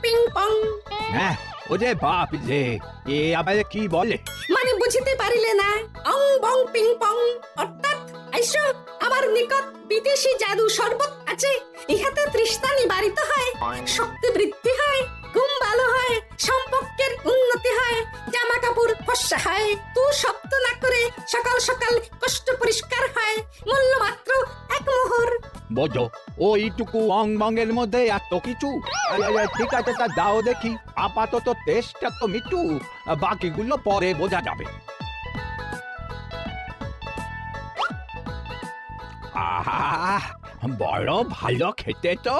Ping pong. হ্যাঁ ওরে বাপ রে, এ আবার কি বলে? মানে বুঝিতে পারিলে না? অং বং পিং পং অর্থাৎ আইসো আমার নিকট বিদেশি জাদু শরবত আছে। ইহাতে তৃষ্ণা নিবারিত হয়, শক্তি বৃদ্ধি হয়, ঘুম ভালো হয়, সম্পর্কের উন্নতি হয়, জামা কাপড় ফর্সা হয়, তু শব্দ না করে সকাল সকাল কষ্ট পরিষ্কার হয়, মূল্য মাত্র 1 মোহর। বোঝো ওইটুকু অং বঙ্গের মধ্যে এত কিছু? ঠিক আছে, তা দাও দেখি। আপাতত টেস্টটা তো মিটু, বাকিগুলো পরে বোঝা যাবে। আহা, বড় ভালো খেতে তো।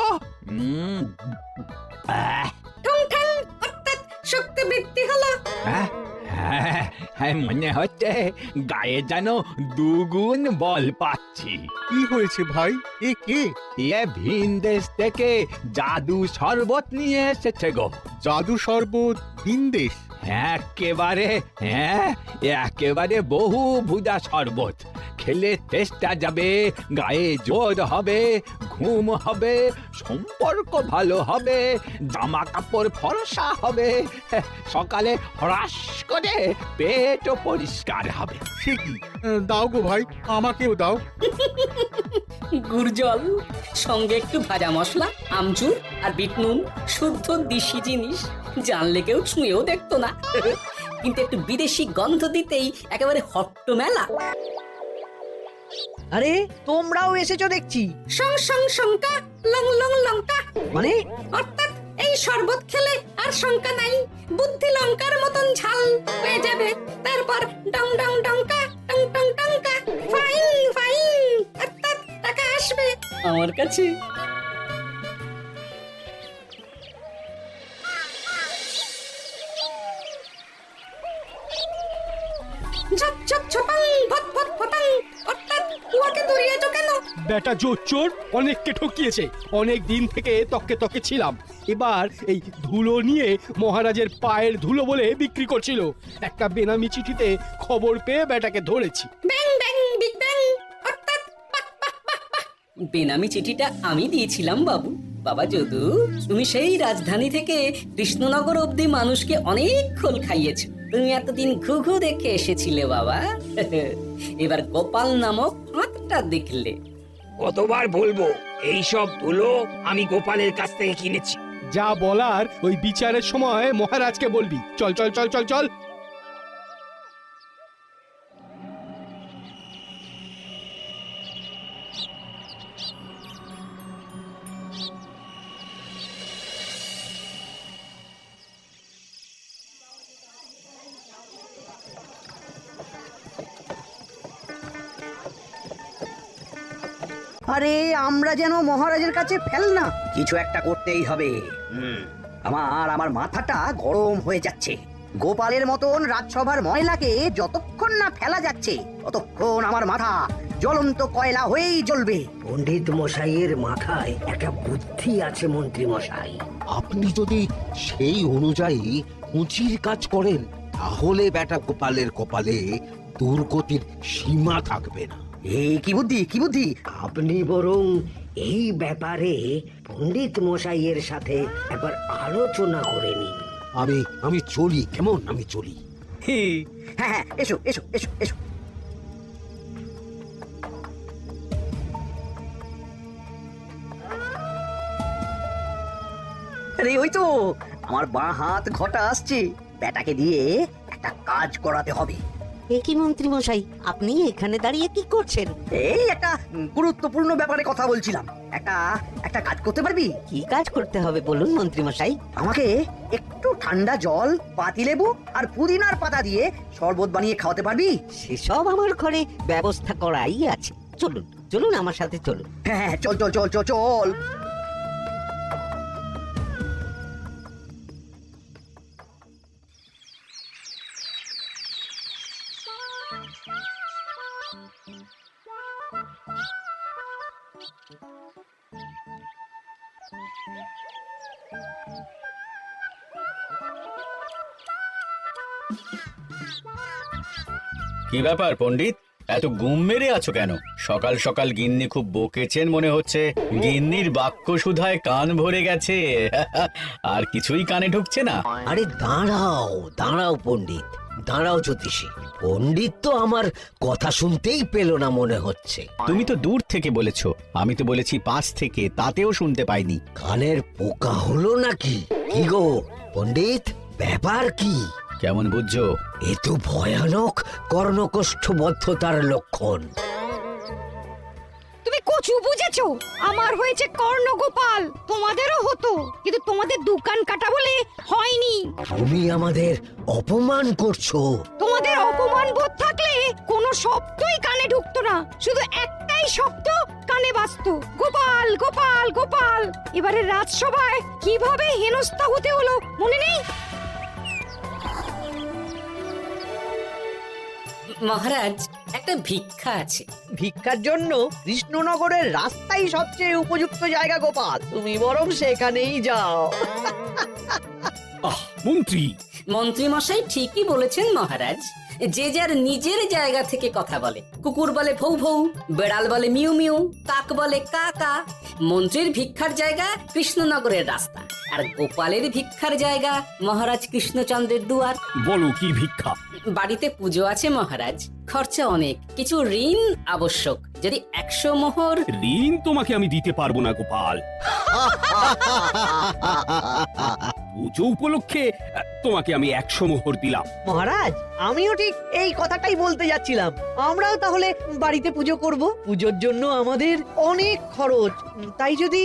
ঠং ঠং অর্থাৎ শক্তি বৃদ্ধি হলো। হ্যাঁ হ্যাঁ হ্যাঁ, মনে হচ্ছে গায়ে যেন দুগুণ বল পাচ্ছি। কি হয়েছে ভাই? এ কে? এ ভিন দেশ থেকে জাদু শরবত নিয়ে এসেছে গো। জাদু শরবত ভিনদেশ? একেবারে, হ্যাঁ একেবারে বহু ভুজা শরবত। খেলে তেষ্টা যাবে, গায়ে জোর হবে, ঘুম হবে, সম্পর্ক ভালো হবে, জামা কাপড় ফর্সা হবে, সকালে হ্রাস করে পেটও পরিষ্কার হবে। সে কি? দাও গো ভাই, আমাকেও দাও। গুড় জল, সঙ্গে একটু ভাজা মশলা, আমচুর আর বিট নুন, শুদ্ধ দেশি জিনিস। জানলে কেউ ছুঁয়েও দেখতো না। কিন্তু একটু বিদেশি গন্ধ দিতেই একেবারে হট্ট মেলা। আরে তোমরাও এসেছো দেখছি। সং সং শঙ্কা লং লং লঙ্কা মানে অর্থাৎ এই শরবত খেলে আর শঙ্কা নাই, বুদ্ধি লঙ্কার মতন ঝাল হয়ে যাবে। তারপর ডং ডং ডঙ্কা টং টং টঙ্কা ফাইন ফাইন অর্থাৎ টাকা আসবে আমার কাছে। ঝপ ঝপ ছপাং ভট ভট ফটাং অর্থাৎ কুয়াকে দৌড়িয়েছো কেন? বেটা জোচ্চোর অনেককে ঠকিয়েছে। অনেক দিন থেকে তককে তকে ছিলাম। এবার এই ধুলো নিয়ে মহারাজের পায়ের ধুলো বলে বিক্রি করছিল। একটা বেনামি চিঠিতে খবর পেয়ে বেটাকে ধরেছি। ব্যাং ব্যাং বিগ ব্যাং অর্থাৎ বেনামি চিঠিটা আমি দিয়েছিলাম বাবু। বাবা যদু, তুমি সেই রাজধানী থেকে কৃষ্ণনগর অবধি মানুষকে অনেক খোল খাইয়েছো। তুমি এতদিন ঘুঘু দেখে এসেছিলে বাবা। এবার গোপাল নামক ফাঁদটা দেখলে। কতবার বলবো এই সব ধুলো আমি গোপালের কাছ থেকে কিনেছি। যা বলার ওই বিচারের সময় মহারাজকে বলবি। চল চল চল চল চল। আরে আমরা যেন মহারাজের কাছে ফেল না। কিছু একটা করতেই হবে। আমার মাথাটা গরম হয়ে যাচ্ছে। গোপালের মতন রাজসভার ময়লাকে যতক্ষণ না ফেলা যাচ্ছে ততক্ষণ আমার মাথা জ্বলন্ত কয়লা হয়েই জ্বলবে। পণ্ডিত মশাইয়ের মাথায় একটা বুদ্ধি আছে মন্ত্রী মশাই। আপনি যদি সেই অনুযায়ী কুচির কাজ করেন তাহলে বেটা গোপালের কপালে দুর্গতির সীমা থাকবে না। এই কি বুদ্ধি, কি বুদ্ধি? আপনি বরং এই ব্যাপারে পণ্ডিত মশাইয়ের সাথে একবার আলোচনা করে নিন। আমি চলি, কেমন? আমি চলি। হ্যাঁ হ্যাঁ, এসো এসো এসো এসো। আরে ওই তো আমার বাঁ হাত ঘটা আসছে। বেটাকে দিয়ে একটা কাজ করাতে হবে। এ কি মন্ত্রী মশাই, আপনি এখানে দাঁড়িয়ে কি করছেন? এই একটা গুরুত্বপূর্ণ ব্যাপারে কথা বলছিলাম। একটা একটা কাজ করতে পারবি? কি কাজ করতে হবে বলুন মন্ত্রী মশাই। আমাকে একটু ঠান্ডা জল, পাতিলেবু আর পুদিনার পাতা দিয়ে শরবত বানিয়ে খাওয়াতে পারবি? সেসব আমার ঘরে ব্যবস্থা করাই আছে। চলুন চলুন আমার সাথে চলুন। হ্যাঁ, চল চল চল চল চল। কি ব্যাপার পণ্ডিত, এত গুম মেরে আছো কেন? সকাল সকাল গিন্নি খুব বকেছেন মনে হচ্ছে। গিন্নির বাক্য সুধায় কান ভরে গেছে। আর কিছুই কানে ঢুকছে না। আরে দাঁড়াও দাঁড়াও পণ্ডিত, দাঁড়াও জ্যোতিষী। পণ্ডিত তো আমার কথা শুনতেই পেল না মনে হচ্ছে। তুমি তো দূর থেকে বলেছো, আমি তো বলেছি পাশ থেকে, তাতেও শুনতে পাইনি। কানের পোকা হলো নাকি? কি গো পণ্ডিত, ব্যাপার কি? কেমন বুঝছো? এ তো ভয়ানক কর্ণকোষ্ঠবদ্ধতার লক্ষণ। তুমি কচু বুঝেছো? আমার হয়েছে কর্ণগোপাল, তোমাদেরও হতো, কিন্তু তোমাদের দোকান কাটা বলে হয়নি। তুমি আমাদের অপমান করছো। তোমাদের অপমান বোধ থাকলে কোনো শব্দই কানে ঢুকতো না, শুধু একটাই শব্দ কানে বাজতো, গোপাল গোপাল গোপাল। এবারে রাজসভায় কিভাবে হেনস্থা হতে হলো মনে নেই? মহারাজ, একটা ভিক্ষা আছে। ভিক্ষার জন্য কৃষ্ণনগরের রাস্তাই সবচেয়ে উপযুক্ত জায়গা গোপাল, তুমি বরং সেখানেই যাও। মন্ত্রী, মন্ত্রী মশাই ঠিকই বলেছেন মহারাজ। যে যার নিজের জায়গা থেকে কথা বলে। কুকুর বলে ভৌ ভৌ, বেড়াল বলে মিউ মিউ, কাক বলে কা কা। মন্ত্রীর ভিক্ষার জায়গা কৃষ্ণনগরের রাস্তা, আর গোপালের ভিক্ষার জায়গা মহারাজ কৃষ্ণচন্দ্রের দুয়ার। বলো কি ভিক্ষা? বাড়িতে পুজো আছে মহারাজ, খরচা অনেক, কিছু ঋণ আবশ্যক। যদি 100 মোহর। ঋণ তোমাকে আমি দিতে পারবো না গোপাল। পুজো উপলক্ষে তোমাকে আমি 100 মোহর দিলাম। মহারাজ, আমিও ঠিক এই কথাটাই বলতে যাচ্ছিলাম। আমরাও তাহলে বাড়িতে পুজো করব। পুজোর জন্য আমাদের অনেক খরচ, তাই যদি।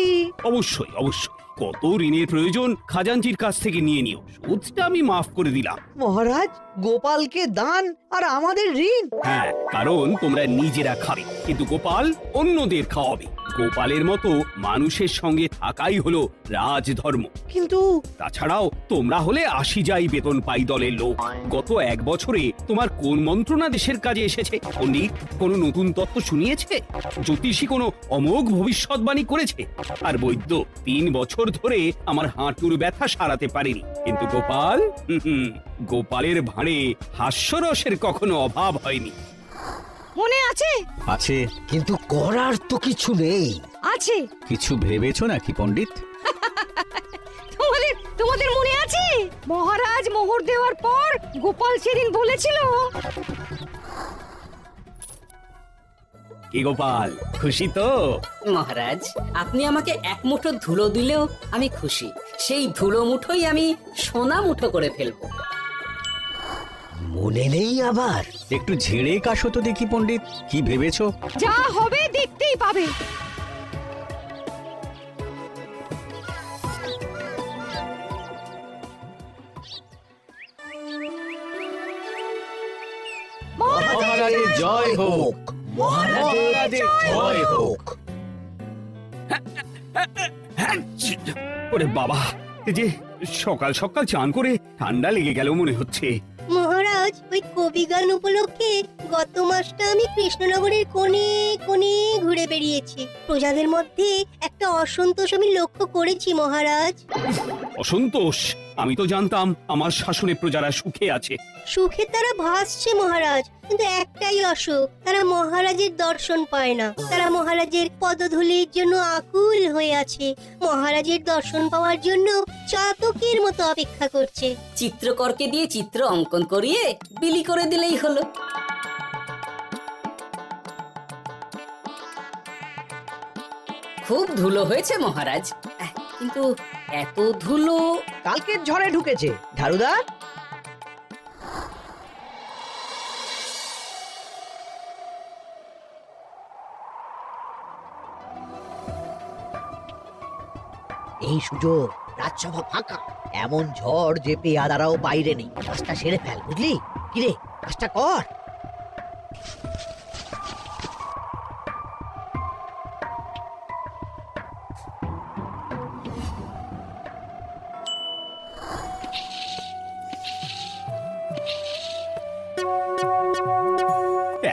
অবশ্যই অবশ্যই, কত ঋণের প্রয়োজন খাজাঞ্চির কাছ থেকে নিয়ে নিও, সুদটা আমি মাফ করে দিলাম। মহারাজ, গোপালকে দান আর আমাদের ঋণ? হ্যাঁ, কারণ তোমরা নিজেরা খাবে, কিন্তু গোপাল অন্যদের খাওয়াবে। গোপালের মতো মানুষের সঙ্গে থাকাই হলো রাজধর্ম। কিন্তু তাছাড়াও তোমরা হলে 80 যাই বেতন পাই দলের লোক। গত 1 বছরে তোমার কোন মন্ত্রণা দেশের কাজে এসেছে? পণ্ডিত কোনো নতুন তত্ত্ব শুনিয়েছে? জ্যোতিষী কোনো অমোঘ ভবিষ্যৎবাণী করেছে? আর বৈদ্য 3 বছর ধরে আমার হাঁটুর ব্যথা সারাতে পারেনি। কিন্তু গোপাল, গোপালের ভাঁড়ে হাস্যরসের কখনো অভাব হয়নি। মনে আছে? আছে। কিন্তু করার তো কিছু নেই। আছে। কিছু ভেবেছো নাকি পণ্ডিত? তোমাদের মনে আছে? মহারাজ মোহর দেওয়ার পর গোপাল সেদিন বলেছিল। কি গোপাল, খুশি তো? মহারাজ, আপনি আমাকে 1 মুঠো ধুলো দিলেও আমি খুশি। সেই ধুলো মুঠোই আমি সোনা মুঠো করে ফেলবো। মনে নেই আবার? একটু ঝেড়ে কাশো তো দেখি পণ্ডিত, কি ভেবেছো? যা হবে দেখতেই পাবে। মহারাজের জয় হোক, মহারাজের জয় হোক। ওরে বাবা, এই যে সকাল সকাল চান করে ঠান্ডা লেগে গেল মনে হচ্ছে। মহারাজ, ওই কবি গান উপলক্ষে গত মাসটা আমি কৃষ্ণনগরের কোণে কোণে ঘুরে বেরিয়েছি। প্রজাদের মধ্যে একটা অসন্তোষ আমি লক্ষ্য করেছি মহারাজ। অসন্তোষ? আমি তো জানতাম আমার শাসনে প্রজারা সুখে আছে। সুখে তারা ভাসছে মহারাজ, কিন্তু একটাই অসুখ, তারা মহারাজের দর্শন পায় না। তারা মহারাজের পদধূলির জন্য আকুল হয়ে আছে, মহারাজের দর্শন পাওয়ার জন্য চাতকের মতো অপেক্ষা করছে। চিত্রকরকে দিয়ে চিত্র অঙ্কন করিয়ে বিলি করে দিলেই হলো। খুব ধুলো হয়েছে মহারাজ, কিন্তু এত ধুলো কালকের ঝড়ে ঢুকেছে। ঝাড়ুদা, এই সুযোগ, রাজসভা ফাঁকা, এমন ঝড় যে পেয়াদারাও বাইরে নেই। কাজটা সেরে ফেল, বুঝলি? কিরে, কাজটা কর।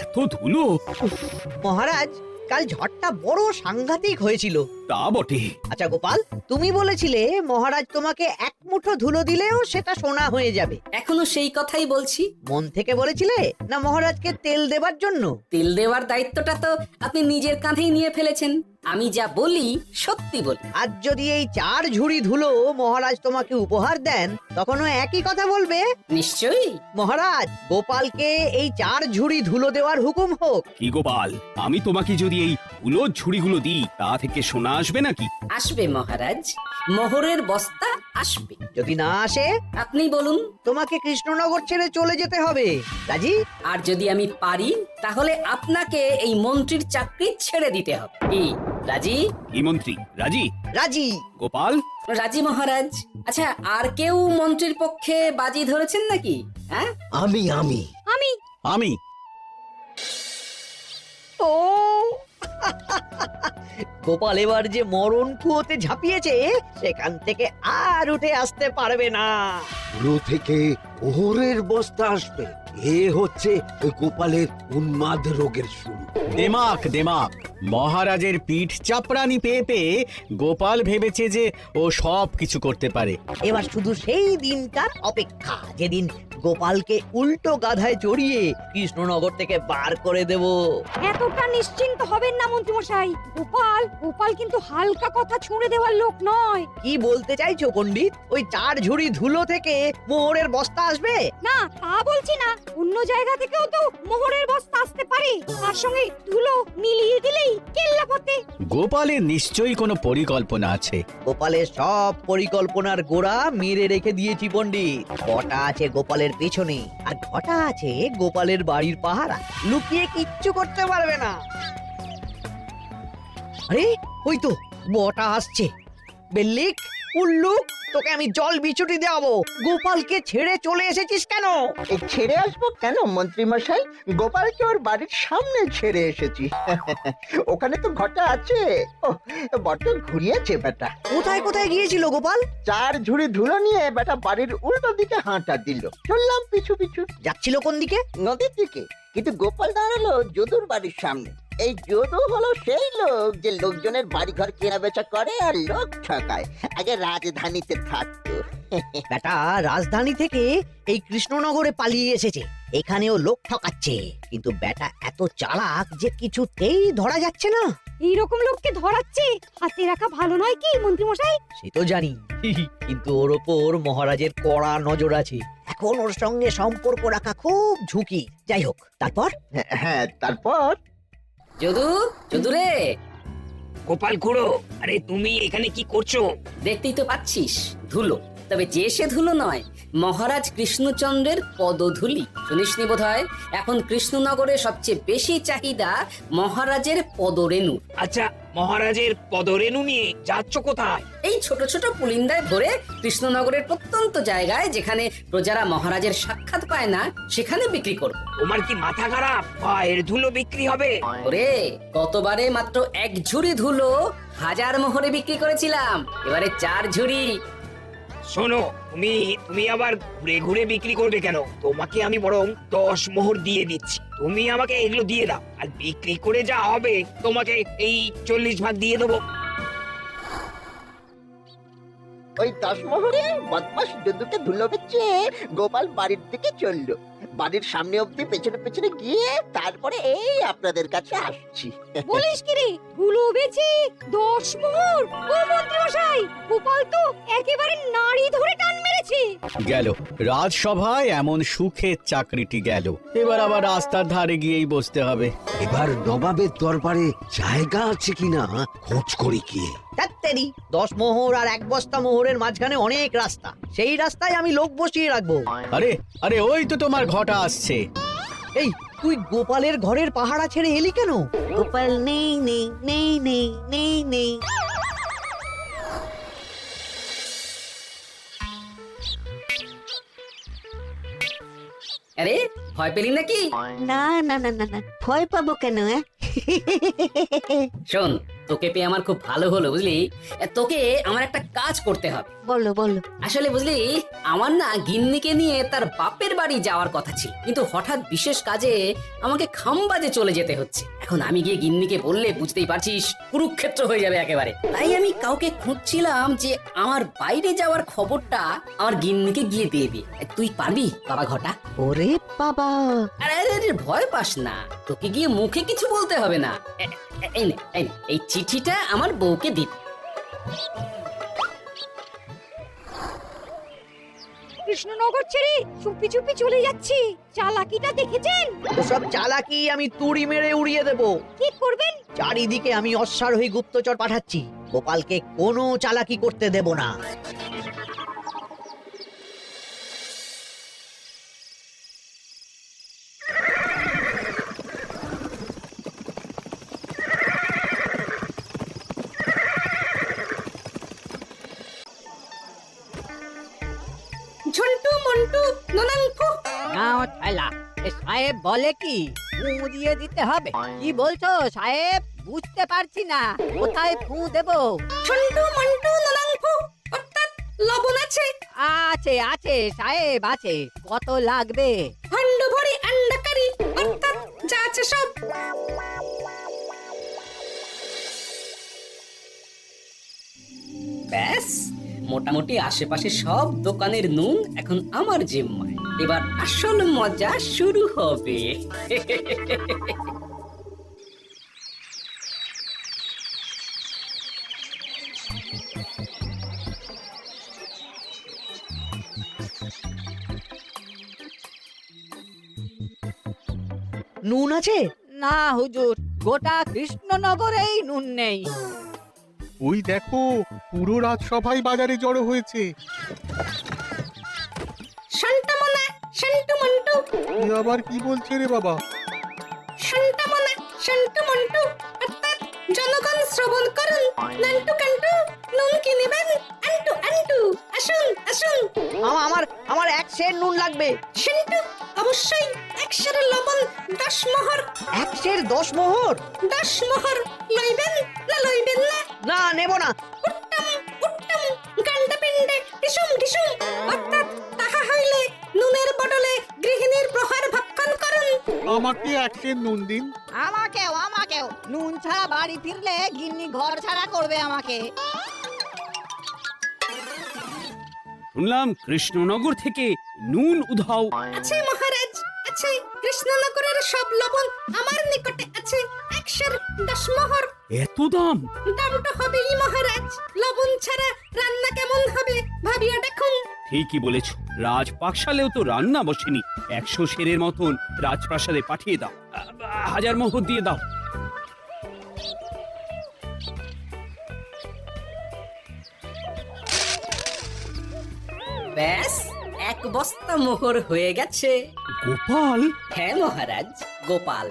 এত ধুলো! মহারাজ, কাল ঝড়টা বড় সাংঘাতিক হয়েছিল। তা বটে। আচ্ছা গোপাল, তুমি বলেছিলে মহারাজ তোমাকে এক মুঠো ধুলো দিলেও সেটা সোনা হয়ে যাবে। এখনো সেই কথাই বলছি। মন থেকে বলেছিলে না মহারাজকে তেল দেবার জন্য? তেল দেওয়ার দায়িত্বটা তো আপনি নিজের কাঁধেই নিয়ে ফেলেছেন। আমি যা বলি সত্যি বলি। আজ যদি এই 4 ঝুড়ি ধুলো মহারাজ তোমাকে উপহার দেন, তখনও একই কথা বলবে? নিশ্চয়ই। মহারাজ, গোপালকে এই 4 ঝুড়ি ধুলো দেওয়ার হুকুম হোক। কি গোপাল, আমি তোমাকে যদি এই ধুলোর ঝুড়িগুলো দিই তা থেকে সোনা আসবে নাকি? আসবে মহারাজ, মোহরের বস্তা আসবে। যদি না আসে, আপনি বলুন। তোমাকে কৃষ্ণনগর ছেড়ে চলে যেতে হবে। রাজি? আর যদি আমি পারি তাহলে আপনাকে এই মন্ত্রীর চাকরি ছেড়ে দিতে হবে। কি রাজি? কি মন্ত্রী রাজি? রাজি। গোপাল রাজি মহারাজ। আচ্ছা, আর কেউ মন্ত্রীর পক্ষে বাজি ধরেছেন নাকি? হ্যাঁ, আমি আমি আমি ও গোপাল এবার যে মরণ কুয়োতে ঝাঁপিয়েছে, সেখান থেকে আর উঠে আসতে পারবে না। ধুলো থেকে মোহরের বস্তা আসবে, এ হচ্ছে ওই গোপালের উন্মাদ রোগের শুরু। দেমাক দেমাক মহারাজের পিঠ চাপড়ানি পেয়ে পেয়ে গোপাল ভেবেছে যে ও সব কিছু করতে পারে। এবার শুধু সেই দিনটার অপেক্ষা, যেদিন গোপালকে উল্টো গাধায় চড়িয়ে কৃষ্ণনগর থেকে বার করে দেব। এতটা নিশ্চিন্ত হবেন না মন্ত্রীমশাই। গোপাল কিন্তু হালকা কথা ছুঁড়ে দেওয়ার লোক নয়। কি বলতে চাইছো পণ্ডিত? ওই 4 ঝুড়ি ধুলো থেকে মোহরের বস্তা আসবে? না, তা বলছি না। অন্য জায়গা থেকেও তো মোহরের বস্তা আসতে পারে। তার সঙ্গে ধুলো মিলিয়ে দিলেই কেল্লাপতে। গোপালের নিশ্চয়ই কোনো পরিকল্পনা আছে। গোপালের সব পরিকল্পনার গোড়া মেরে রেখে দিয়েছি পণ্ডিত। ঘটা আছে গোপালের পেছনে, আর ঘটা আছে গোপালের বাড়ির পাহারা। লুকিয়ে কিচ্ছু করতে পারবে না। আরে ওই তো বটা আসছে। বেল্লিক, উল্লুক, তোকে আমি জল বিচুটি দেওয়াবো। গোপালকে ছেড়ে চলে এসেছিস কেন? ছেড়ে আসবো কেন মন্ত্রী মশাই? গোপালকে ওর বাড়ির সামনে ছেড়ে এসেছি। ওখানে তো ঘটা আছে। বড্ড ঘুরিয়েছে বেটা। কোথায় কোথায় গিয়েছিল গোপাল? 4 ঝুড়ি ধুলো নিয়ে বেটা বাড়ির উল্টো দিকে হাঁটা দিল। চললাম পিছু পিছু। যাচ্ছিল কোন দিকে? নদীর দিকে। কিন্তু গোপাল দাঁড়ালো যদুর বাড়ির সামনে। এই যদু হলো সেই লোক যে লোকজনের বাড়িঘর কেনা বেচা করে আর লোক ঠকায়। আগে রাজধানীতে থাকতো। বেটা রাজধানী থেকে এই কৃষ্ণনগরে পালিয়ে এসেছে, এখানেও লোক ঠকাচ্ছে। কিন্তু বেটা এত চালাক যে কিছুতেই ধরা যাচ্ছে না। এইরকম লোককে ধরাচ্ছে হাতে রাখা ভালো নয় কি মন্ত্রীমশাই? সে তো জানি, কিন্তু ওর ওপর মহারাজের কড়া নজর আছে। এখন ওর সঙ্গে সম্পর্ক রাখা খুব ঝুঁকি। যাই হোক, তারপর? হ্যাঁ, তারপর যদু রে। গোপাল খুড়ো, আরে তুমি এখানে কি করছো? দেখতেই তো পাচ্ছিস ধুলো। তবে যে সে ধুলো নয়, মহারাজ কৃষ্ণচন্দ্রের পদধূলি। শুনিসনি বোধহয় এখন কৃষ্ণনগরে সবচেয়ে বেশি চাহিদা মহারাজের পদরেণু। আচ্ছা, মহারাজের পদরেণু নিয়ে যাচ্ছ কোথায়? এই ছোট ছোট পুলিন্দায় ভরে কৃষ্ণনগরের প্রত্যন্ত জায়গায় যেখানে প্রজারা মহারাজের সাক্ষাৎ পায় না, সেখানে বিক্রি করব। তোমার কি মাথা খারাপ? পায়ের ধুলো বিক্রি হবে? ওরে, গতবারে মাত্র 1 ঝুড়ি ধুলো 1000 মোহরে বিক্রি করেছিলাম, এবারে 4 ঝুড়ি। শোনো, তুমি আবার ঘুরে ঘুরে বিক্রি করবে কেন? তোমাকে আমি বরং 10 মোহর দিয়ে দিচ্ছি। তুমি আমাকে এগুলো দিয়ে দাও, আর বিক্রি করে যা হবে তোমাকে এই 40 ভাগ দিয়ে দেবো। ওই 10 মোহরে বদমাস যদুকে ধুলো বেচে গোপাল বাড়ির দিকে চললো। বাড়ির সামনে অবধি পেছনে পেছনে গিয়ে তারপরে এই আপনাদের কাছে আসছি। বলিস কি রে, ধুলো বেচে 10 মোহর? ও মন্ত্রীমশাই, গোপাল তো একেবারে নাড়ি ধরে টান মেরেছে। গেল রাজসভায় এমন সুখের চাকরিটি গেল। এবার আবার রাস্তার ধারে গিয়েই বসতে হবে। এবার নবাবের দরবারে জায়গা আছে কিনা খোঁজ করি গিয়ে। তাত্তেরি, 10 মোহর আর 1 বস্তা মোহরের মাঝখানে অনেক রাস্তা। সেই রাস্তায় আমি লোক বসিয়ে রাখবো। আরে আরে ওই তো তোমার ঘটা আসছে। এই, তুই গোপালের ঘরের পাহারা ছেড়ে এলি কেন? গোপাল নেই নেই নেই নেই নেই নেই। আরে, ভয় পেলি নাকি? না না না না না, ভয় পাবো কেন? শোন, তোকে পেয়ে আমার খুব ভালো হলো বুঝলি। তোকে আমার একটা কাজ করতে হবে। বলো বলো। আসলে বুঝলি আমার না গিন্নিকে নিয়ে তার বাপের বাড়ি যাওয়ার কথা ছিল, কিন্তু হঠাৎ বিশেষ কাজে আমাকে খামবাজে চলে যেতে হচ্ছে। এখন আমি গিয়ে গিন্নিকে বললে বুঝতেই পারছিস কুরুক্ষেত্র হয়ে যাবে একেবারে। তাই আমি কাউকে খুঁজছিলাম যে আমার বাইরে যাওয়ার খবরটা আমার গিন্নিকে গিয়ে দিয়ে দিয়ে। তুই পারবি বাবা ঘটা? ওরে বাবা, আরে আরে আরে, ভয় পাস না, তোকে গিয়ে মুখে কিছু বলতে হবে না। এই নে, এই নে, এই চিঠিটা আমার বউকে দিবি। কৃষ্ণনগর ছেড়ে চুপি চুপি চলে যাচ্ছি, চালাকিটা দেখেছেন? ওসব চালাকি আমি তুড়ি মেরে উড়িয়ে দেব। কি করবেন? চারিদিকে আমি অশ্বারোহী গুপ্তচর পাঠাচ্ছি, গোপালকে কোনো চালাকি করতে দেব না। ঝন্টু মন্টু ননাঙ্কু। নাও ঠেলা। সাহেব বলে কি ফু দিয়ে দিতে হবে? কি বলছো সাহেব? বুঝতে পারছি না, কোথায় ফু দেব? ঝন্টু মন্টু ননাঙ্কু, অর্থাৎ লবণ আছে? আছে আছে সাহেব আছে। কত লাগবে? ভান্ডু ভরি আন্ডাকারি, অর্থাৎ যা আছে সব। ব্যাস, মোটামুটি আশেপাশে সব দোকানের নুন এখন আমার জিম্মায়। এবার আসল মজা শুরু হবে। নুন আছে? না হুজুর, গোটা কৃষ্ণনগরেই নুন নেই। ওই দেখো, পুরো রাজসভাই বাজারে জড়ো হয়েছে। শান্তামনা, শান্টু মন্টু, এ আবার কি বলছে রে বাবা? শান্তামনা, শান্টু মন্টু, অর্থাৎ জনগণ শ্রবণ করুন। নান্টু কান্টু, নুন কি নেবেন? আন্টু আন্টু, আসুন আসুন। আমার এক সের নুন লাগবে। শান্টু, অবশ্যই 100 লবণ 10 মোহর। এক সের 10 মোহর? 10 মোহর লইবেন না লইবেন না? না, নেব না। উত্তম উত্তম, গান্ডা পিণ্ডে ঢিসুম ঢিসুম, অর্থাৎ তাহা হইলে নুনের বদলে গৃহিণীর প্রহার ভক্ষণ করুন। আমাকে এক সের নুন দিন। আমাকেও আমাকেও। নুন ছাড়া বাড়ি ফিরলে গিন্নি ঘর ছাড়া করবে আমাকে। শুনলাম কৃষ্ণনগর থেকে নুন উধাও। আছে মহারাজ, আছে। কৃষ্ণনগরের সব লবণ আমার নিকটে আছে। 110 মোহর। এত দাম? দামটা হবেই মহারাজ, লবণ ছাড়া রান্না কেমন হবে ভাবিয়া দেখুন। ঠিকই বলেছ, রাজপাকশালেও তো রান্না বসেনি। 100 সেরের মতন রাজপ্রাসাদে পাঠিয়ে দাও। 1000 মোহর দিয়ে দাও। ব্যাস, 1 বস্তা মোহর হয়ে গেছে। গোপাল? হ্যাঁ মহারাজ, গোপাল,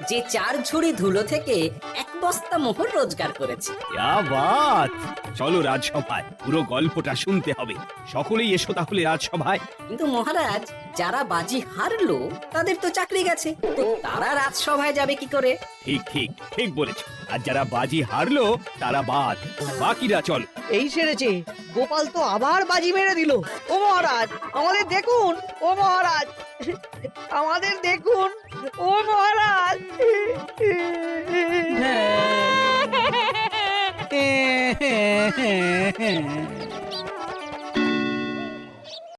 যে 4 ঝুড়ি ধুলো থেকে 1 বস্তা মোহর রোজগার করেছে। ইয়া বাত! চলো রাজসভায়, পুরো গল্পটা শুনতে হবে। সকলেই এসো তাহলে রাজসভায়। কিন্তু মহারাজ, যারা বাজি হারলো তাদের তো চাকরি গেছে, তো তারা রাজসভায় যাবে কি করে? ঠিক ঠিক ঠিক বলেছ। আর যারা বাজি হারলো তারা বাদ, বাকিরা চল। এই সেরেছে, গোপাল তো আবার বাজি মেরে দিল। ও মহারাজ, আমাদের দেখুন। ও মহারাজ, আমাদের দেখুন।